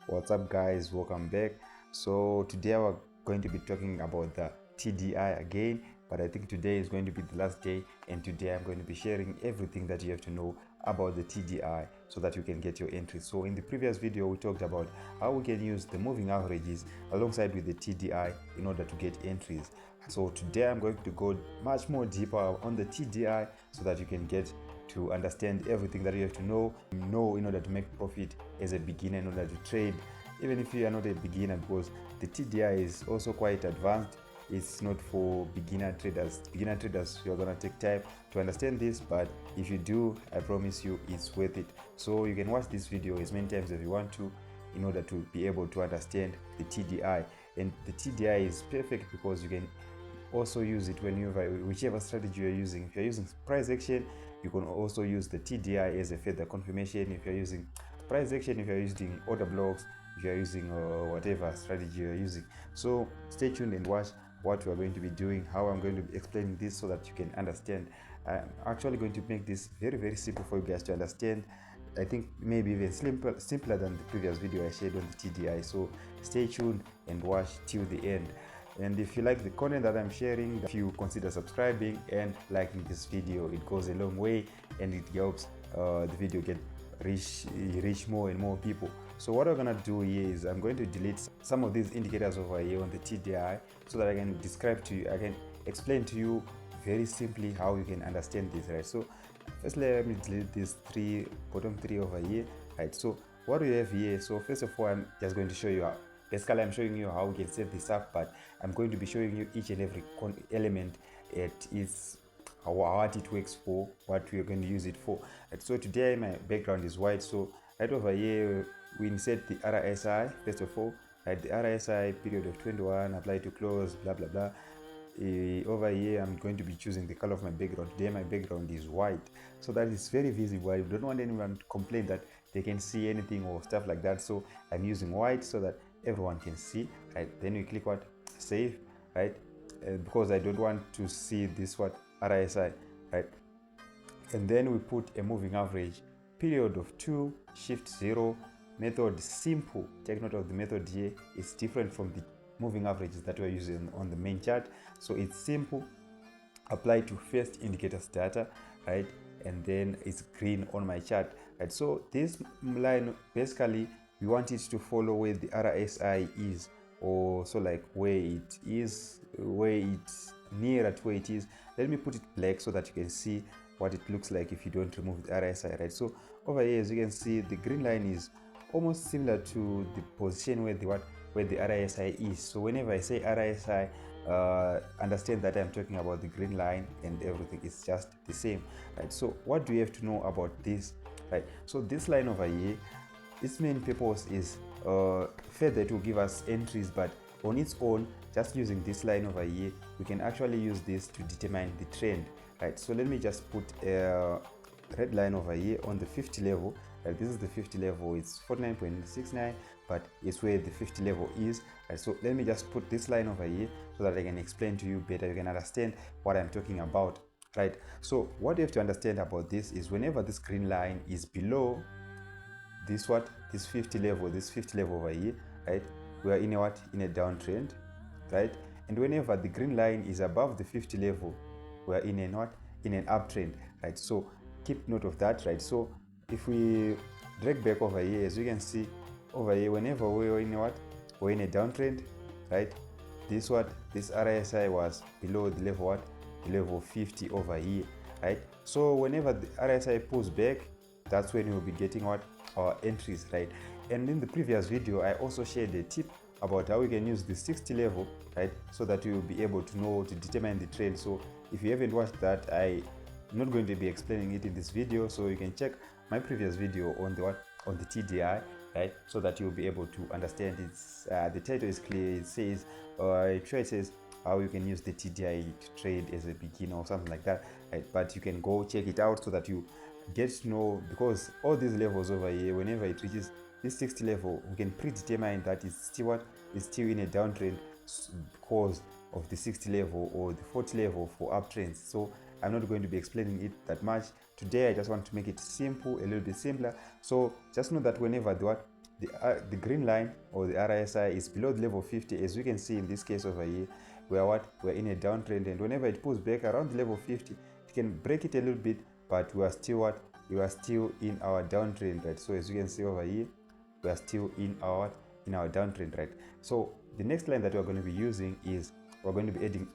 What's up, guys? Welcome back. So today we're going to be talking about the TDI again, but I think today is going to be the last day, and today I'm going to be sharing everything that you have to know about the TDI so that you can get your entries. So in the previous video we talked about how we can use the moving averages alongside with the TDI in order to get entries. So today I'm going to go much more deeper on the TDI so that you can get to understand everything that you have to know in order to make profit as a beginner, in order to trade, even if you are not a beginner, because the TDI is also quite advanced. It's not for beginner traders. Beginner traders, you're gonna take time to understand this, but if you do, I promise you it's worth it. So you can watch this video as many times as you want to in order to be able to understand the TDI. And the TDI is perfect because you can also use it whenever, whichever strategy you're using. If you're using price action, you can also use the TDI as a further confirmation. If you're using price action, if you're using order blocks, if you're using whatever strategy you're using. So stay tuned and watch what we're going to be doing, how I'm going to be explaining this so that you can understand. I'm actually going to make this very simple for you guys to understand. I think maybe even simpler than the previous video I shared on the TDI. So stay tuned and watch till the end. And if you like the content that I'm sharing, if you consider subscribing and liking this video, it goes a long way and it helps the video get reach more and more people. So what I'm gonna do here is I'm going to delete some of these indicators over here on the TDI so that I can describe to you, I can explain to you very simply how you can understand this, right? So firstly, let me delete these bottom three over here, right? So what we have here, so first of all, I'm just going to show you how. Basically, I'm showing you how we can set this up, but I'm going to be showing you each and every element at its what it works for, what we're going to use it for. And so today my background is white, so right over here we insert the RSI first of all, right? The RSI period of 21, apply to close, blah blah blah. Over here I'm going to be choosing the color of my background. Today my background is white, so that is very visible. I don't want anyone to complain that they can see anything or stuff like that, so I'm using white so that everyone can see, right? Then we click what, save, right? Because I don't want to see this what, RSI, right? And then we put a moving average, period of 2, shift 0, method simple. Take note of the method here, it's different from the moving averages that we're using on the main chart. So it's simple, apply to first indicators data, right? And then it's green on my chart, right? So this line, basically we want it to follow where the RSI is, or so like where it is, where it's nearer to where it is. Let me put it black so that you can see what it looks like if you don't remove the RSI, right? So over here, as you can see, the green line is almost similar to the position where the RSI is. So whenever I say RSI, understand that I'm talking about the green line, and everything is just the same, right? So what do you have to know about this, right? So this line over here, its main purpose is further to give us entries, but on its own, just using this line over here, we can actually use this to determine the trend, right? So let me just put a red line over here on the 50 level, right? This is the 50 level, it's 49.69, but it's where the 50 level is, right? So let me just put this line over here so that I can explain to you better, you can understand what I'm talking about, right? So what you have to understand about this is whenever this green line is below this 50 level over here, right, we are in a downtrend, right? And whenever the green line is above the 50 level, we are in an uptrend, right? So keep note of that, right? So if we drag back over here, as you can see over here, whenever we're in a downtrend, right, this RSI was below the level the level 50 over here, right? So whenever the RSI pulls back, that's when we'll be getting our entries, right? And in the previous video I also shared a tip about how we can use the 60 level, right, so that you will be able to know to determine the trend. So if you haven't watched that, I'm not going to be explaining it in this video, so you can check my previous video on the TDI, right, so that you'll be able to understand. It's the title is clear. It says it says how you can use the TDI to trade as a beginner or something like that, right? But you can go check it out so that you get to know, because all these levels over here, whenever it reaches this 60 level, we can predetermine that it's still in a downtrend because of the 60 level or the 40 level for uptrends. So I'm not going to be explaining it that much today. I just want to make it simple, a little bit simpler. So just know that whenever the green line or the RSI is below the level 50, as we can see in this case over here, we're in a downtrend, and whenever it pulls back around the level 50, it can break it a little bit, but we are still in our downtrend, right? So as you can see over here, we are still in our downtrend, right? So the next line that we're going to be using is we're going to be adding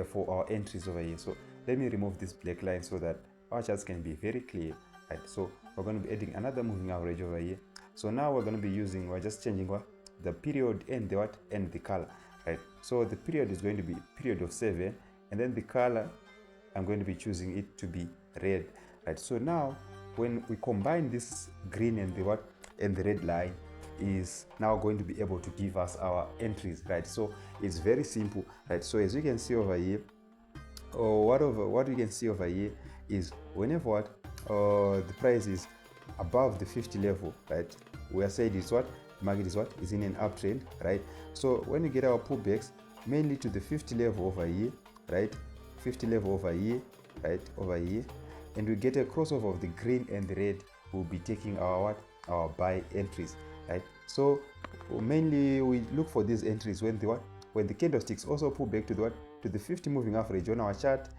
for our entries over here. So let me remove this black line so that our charts can be very clear, right? So we're going to be adding another moving average over here. So now we're going to be using, we're just changing the period and the color, right? So the period is going to be period of 7, and then the color, I'm going to be choosing it to be red, right? So now when we combine this green and the red line, is now going to be able to give us our entries, right? So it's very simple, right? So as you can see over here, what you can see over here is whenever the price is above the 50 level, right, we are saying is the market is in an uptrend, right? So when we get our pullbacks mainly to the 50 level over here, right, 50 level over here, right, over here, and we get a crossover of the green and the red, we'll be taking our buy entries, right? So mainly we look for these entries when the candlesticks also pull back to the 50 moving average on our chart,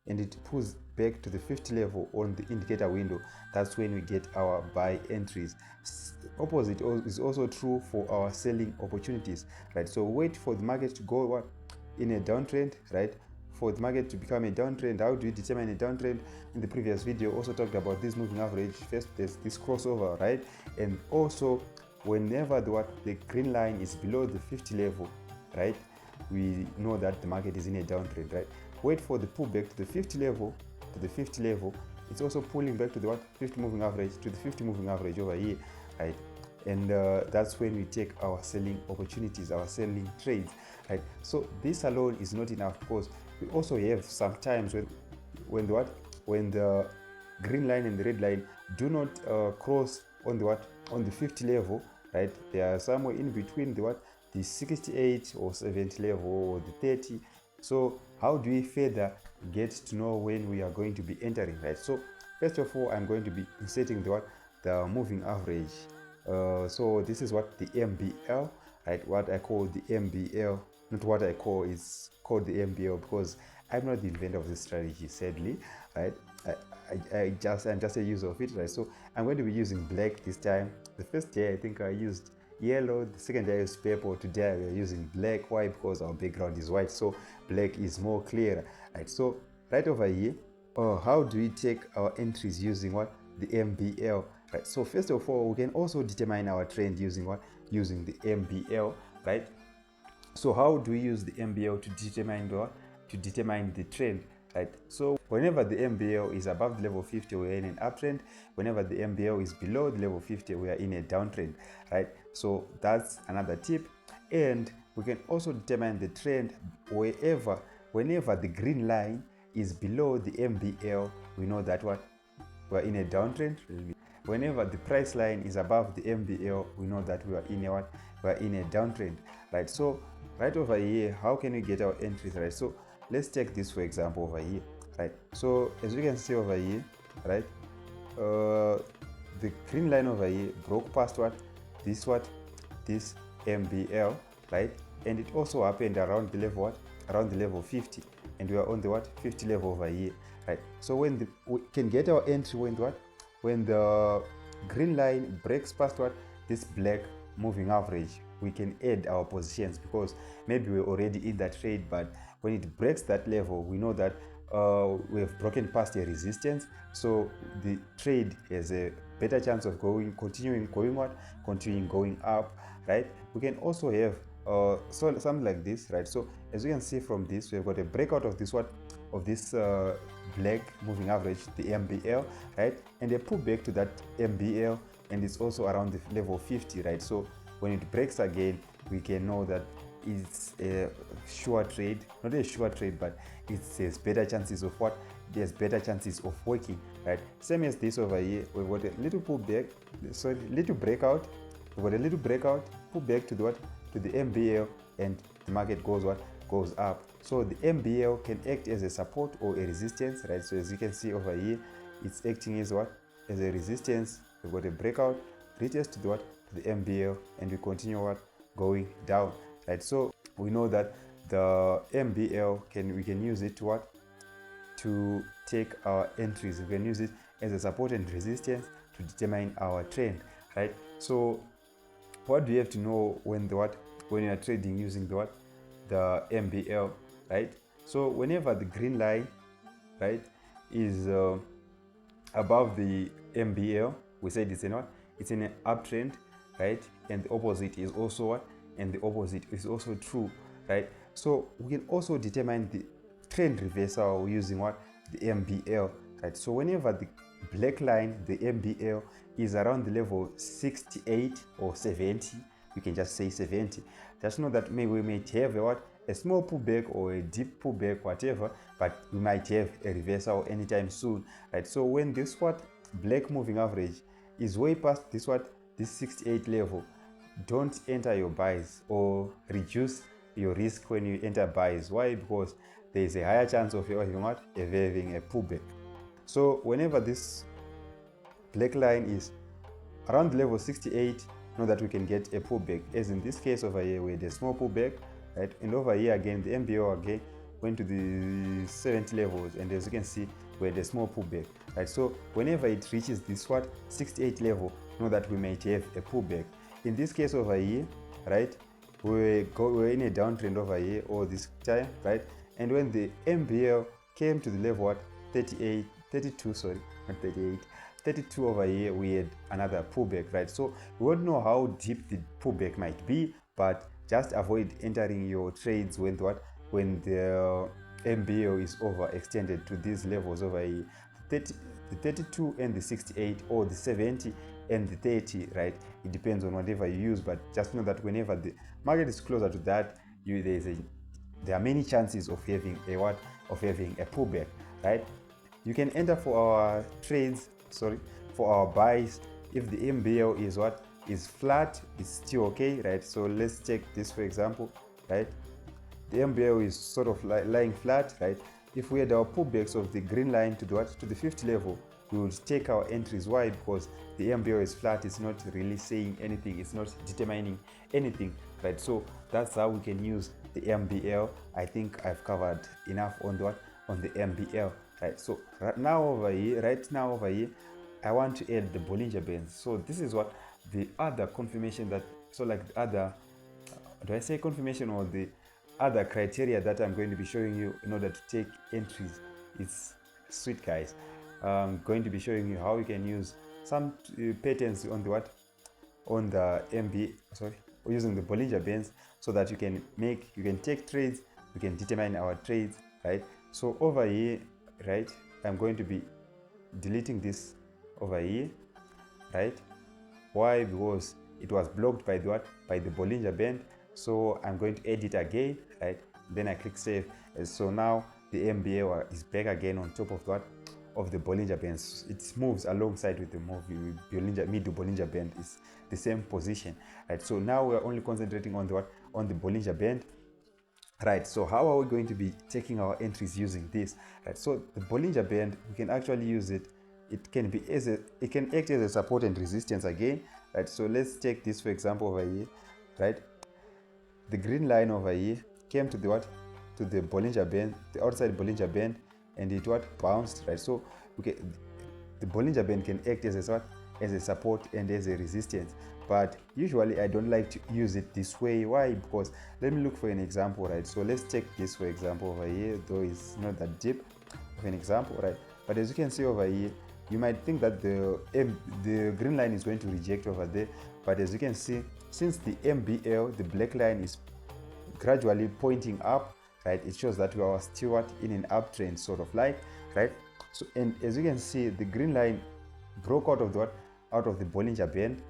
and it pulls back to the 50 level on the indicator window. That's when we get our buy entries. Opposite is also true for our selling opportunities, right? So wait for the market to go in a downtrend, right? For the market to become a downtrend, how do we determine a downtrend? In the previous video also talked about this moving average. First there's this crossover, right? And also whenever the green line is below the 50 level, right, we know that the market is in a downtrend, right? Wait for the pullback to the 50 level, it's also pulling back to the 50 moving average, to the 50 moving average over here, right? And that's when we take our selling opportunities, our selling trades, right? So this alone is not enough, because we also have sometimes when the green line and the red line do not cross on the 50 level, right? They are somewhere in between the 68 or 70 level or the 30. So how do we further get to know when we are going to be entering, right? So first of all, I'm going to be inserting the moving average. So this is the MBL, right? What I call the MBL, not what I call, is called the MBL because I'm not the inventor of this strategy, sadly, right? I'm just a user of it, right? So I'm going to be using black this time. The first day I think I used yellow, the second day I used purple. Today we are using black. Why? Because our background is white, so black is more clear, right? So right over here, how do we take our entries using the MBL, right? So first of all, we can also determine our trend using the MBL, right? So how do we use the MBL to determine the trend, right? So whenever the MBL is above the level 50, we are in an uptrend. Whenever the MBL is below the level 50, we are in a downtrend, right? So that's another tip. And we can also determine the trend whenever the green line is below the MBL, we know that we're in a downtrend. Whenever the price line is above the MBL, we know that we're in a downtrend, right? So right over here, how can we get our entries, right? So let's take this for example over here, right? So as you can see over here, right, the green line over here broke past this MBL, right? And it also happened around the level 50, and we are on the 50 level over here, right? So when we can get our entry when the green line breaks past this black moving average, we can add our positions, because maybe we're already in that trade, but when it breaks that level, we know that we have broken past a resistance, so the trade has a better chance of continuing going up, right? We can also have something like this, right? So as you can see from this, we've got a breakout of this black moving average, the MBL, right? And a pullback to that MBL, and it's also around the level 50, right? So when it breaks again, we can know that it's a sure trade, not a sure trade, but it has better chances of there's better chances of working, right? Same as this over here, we've got a little pullback, little breakout, we've got a little breakout, pullback to the MBL, and the market goes up. So the MBL can act as a support or a resistance, right? So as you can see over here, it's acting as a resistance. We've got a breakout, retest to to the MBL, and we continue what, going down, right? So we know that the MBL we can use it to what, to take our entries. We can use it as a support and resistance to determine our trend, right? So what do you have to know when you are trading using the MBL, right? So whenever the green line, right, is above the MBL, we said it's in an uptrend, right? And the opposite is also what? And the opposite is also true, right? So we can also determine the trend reversal using what? The MBL, right? So whenever the black line, the MBL, is around the level 68 or 70, we can just say 70. Just know that maybe we might have a small pullback or a deep pullback, whatever, but we might have a reversal anytime soon, right? So when this black moving average is way past this 68 level, don't enter your buys or reduce your risk when you enter buys. Why? Because there is a higher chance of having a pullback. So whenever this black line is around level 68, know that we can get a pullback, as in this case over here we had a small pullback, right? And over here again the MBO again went to the 70 levels, and as you can see we had a small pullback, right? So whenever it reaches this 68 level, know that we might have a pullback. In this case over here, right, we're in a downtrend over here all this time, right? And when the MBL came to the level 32 over here, we had another pullback, right? So we won't know how deep the pullback might be, but just avoid entering your trades when the MBO is overextended to these levels over here, the 32 and the 68, or the 70 and the 30, right? It depends on whatever you use, but just know that whenever the market is closer to that, there are many chances of having a pullback, right? You can enter for our buys if the MBL is flat. It's still okay, right? So let's check this, for example, right? The MBL is sort of lying flat, right? If we had our pullbacks of the green line to the 50 level, we would take our entries. Why? Because the MBL is flat. It's not really saying anything. It's not determining anything, right? So that's how we can use the MBL. I think I've covered enough on the MBL, right? So right now over here, I want to add the Bollinger Bands. So this is what the other confirmation confirmation or the other criteria that I'm going to be showing you in order to take entries. It's sweet, guys. I'm going to be showing you how you can use some patterns on using the Bollinger Bands, so that you can take trades, you can determine our trades, right? So over here, right, I'm going to be deleting this over here, right? Why? Because it was blocked by the Bollinger Band. So I'm going to edit again, right? Then I click save. So now the MBA is back again on top of the Bollinger Band. It moves alongside with the Bollinger Band. Is the same position, right? So now we're only concentrating on the Bollinger Band, right? So how are we going to be taking our entries using this, right? So the Bollinger Band, we can actually use it. It can act as a support and resistance again, right? So let's take this, for example, over here, right? The green line over here came to the Bollinger Band, the outside Bollinger Band, and it bounced, right? So the Bollinger Band can act as a support and as a resistance, but usually I don't like to use it this way. Why? Because let me look for an example, right? So let's take this, for example, over here, though it's not that deep of an example, right? But as you can see over here, you might think that the green line is going to reject over there, but as you can see, since the MBL, the black line, is gradually pointing up, right, it shows that we are still in an uptrend, sort of like, right? So, and as you can see, the green line broke out of the Bollinger Band,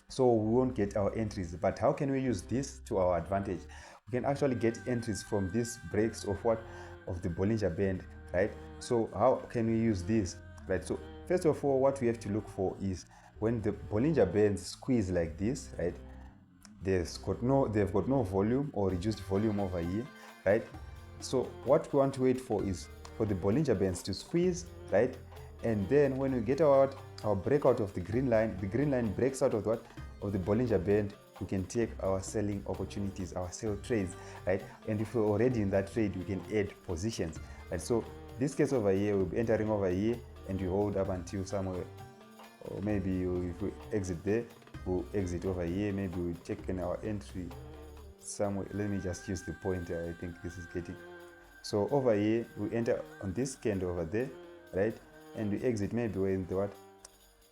so we won't get our entries. But how can we use this to our advantage? We can actually get entries from these breaks of the Bollinger Band, right? So how can we use this, right? So first of all, what we have to look for is when the Bollinger Bands squeeze like this, right? They've got no volume or reduced volume over here, right? So what we want to wait for is for the Bollinger Bands to squeeze, right? And then when we get our breakout of the green line breaks out of of the Bollinger Band, we can take our selling opportunities, our sell trades, right? And if we're already in that trade, we can add positions, right? So this case over here, we'll be entering over here and we hold up until somewhere, or maybe if we exit there, we'll exit over here. Maybe we'll check in our entry somewhere. Let me just use the pointer. I think this is getting. So over here, we enter on this candle over there, right? And we exit maybe when the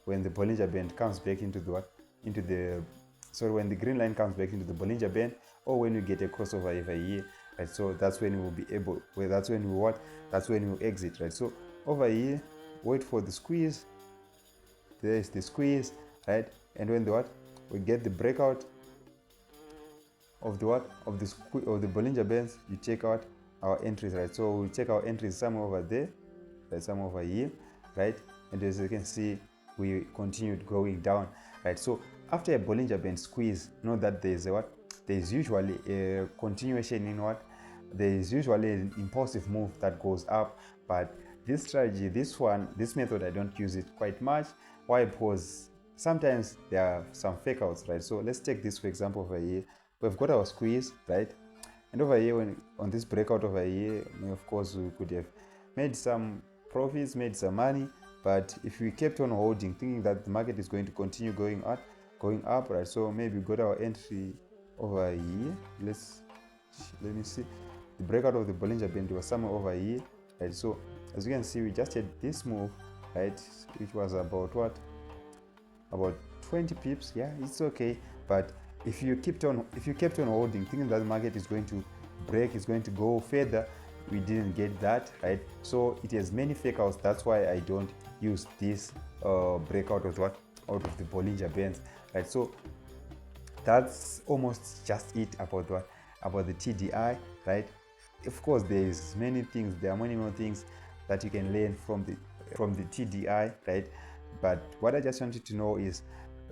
when the Bollinger Band comes back into the when the green line comes back into the Bollinger Band, or when we get a crossover over here, right? So that's when we will be able, that's when we exit, right? So over here, wait for the squeeze. There is the squeeze, right? And when we get the breakout of the Bollinger Bands, you check out our entries, right? So we check our entries somewhere over there, right? Somewhere over here, right? And as you can see, we continued going down, right? So after a Bollinger Band squeeze, know that there's usually a continuation in there's usually an impulsive move that goes up. But this strategy, this method, I don't use it quite much. Why? Because sometimes there are some fake outs, right? So let's take this for example over here. We've got our squeeze, right? And over here, on this breakout over here, of course, we could have made some profits, made some money. But if we kept on holding, thinking that the market is going to continue going up, right? So maybe we got our entry over here. Let me see. The breakout of the Bollinger Band was somewhere over here, right? So as you can see, we just had this move, right? Which was about about 20 pips. Yeah, it's okay. But if you kept on holding, thinking that the market is going to break, is going to go further, we didn't get that, right? So it has many fake outs. That's why I don't use this breakout of out of the Bollinger Bands, right? So that's almost just it about the TDI, right? Of course, there are many more things that you can learn from the TDI, right? But what I just wanted to know is,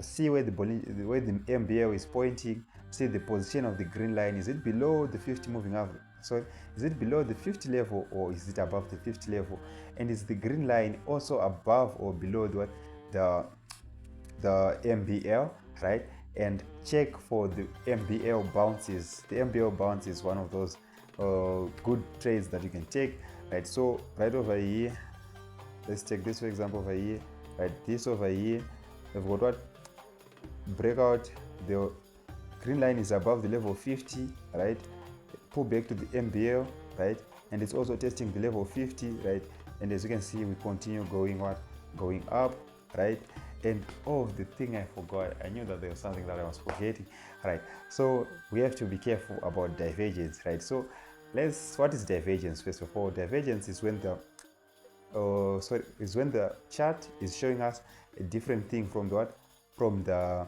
see where the MBL is pointing. See the position of the green line. Is it below the 50 moving average? So is it below the 50 level, or is it above the 50 level? And is the green line also above or below the MBL, right? And check for the MBL bounces. The MBL bounce is one of those good trades that you can take, right? So right over here, let's take this for example over here, right? This over here, we've got breakout. The green line is above the level 50, right? Pull back to the MBL, right? And it's also testing the level 50, right? And as you can see, we continue going up, right? And the thing I forgot, I knew that there was something that I was forgetting, right? So we have to be careful about divergence, right? So what is divergence? First of all, divergence is when the chart is showing us a different thing from the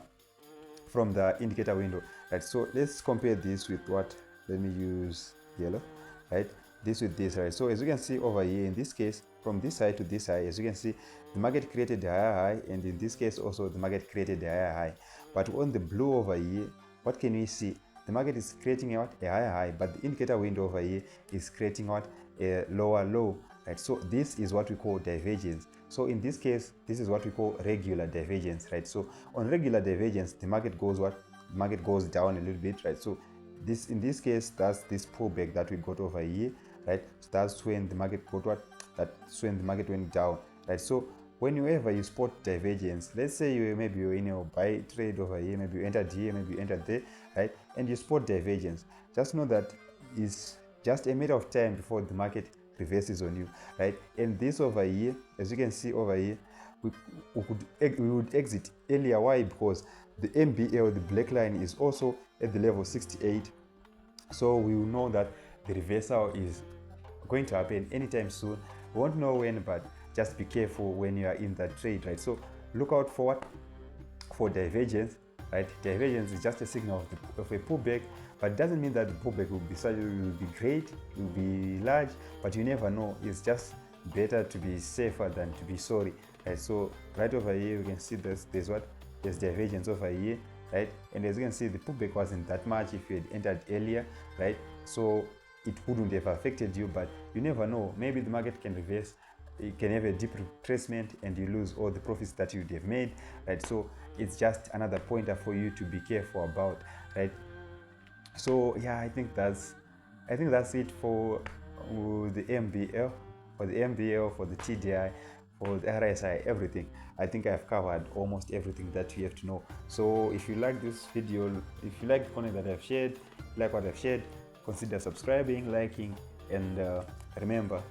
indicator window, right? So let's compare this with let me use yellow, right? This with this, right? So as you can see over here, in this case, from this side to this side, as you can see, the market created a higher high, and in this case also the market created a higher high. But on the blue over here, what can we see? The market is creating a higher high, but the indicator window over here is creating a lower low, right? So this is what we call divergence. So in this case, this is what we call regular divergence, right? So on regular divergence, the market goes down a little bit, right? So in this case, that's this pullback that we got over here, right? So that's when the market went down, right? So whenever you spot divergence, let's say maybe you're in a buy trade over here, maybe you entered here, maybe you entered there, right? And you spot divergence, just know that it's just a matter of time before the market reverses on you, right? And this over here, as you can see over here, we would exit earlier. Why? Because the MBL, the black line, is also at the level 68. So we will know that the reversal is going to happen anytime soon. We won't know when, but just be careful when you are in that trade, right? So look out for divergence, right? Divergence is just a signal of a pullback, but it doesn't mean that the pullback will be great, will be large, but you never know. It's just better to be safer than to be sorry, right? So right over here, you can see there's divergence over here, right? And as you can see, the pullback wasn't that much if you had entered earlier, right? So it wouldn't have affected you, but you never know. Maybe the market can reverse. It can have a deep retracement and you lose all the profits that you'd have made, right? So it's just another pointer for you to be careful about, right? So yeah, I think that's it for the MBL, for the TDI, for the RSI, everything. I think I've covered almost everything that you have to know. So if you like this video, if you like the content that I've shared, like what I've shared, consider subscribing, liking, and remember,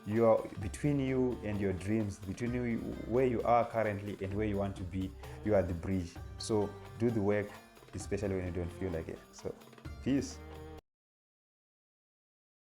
you are between you and your dreams, between you where you are currently and where you want to be. You are the bridge. So do the work, especially when you don't feel like it. So peace.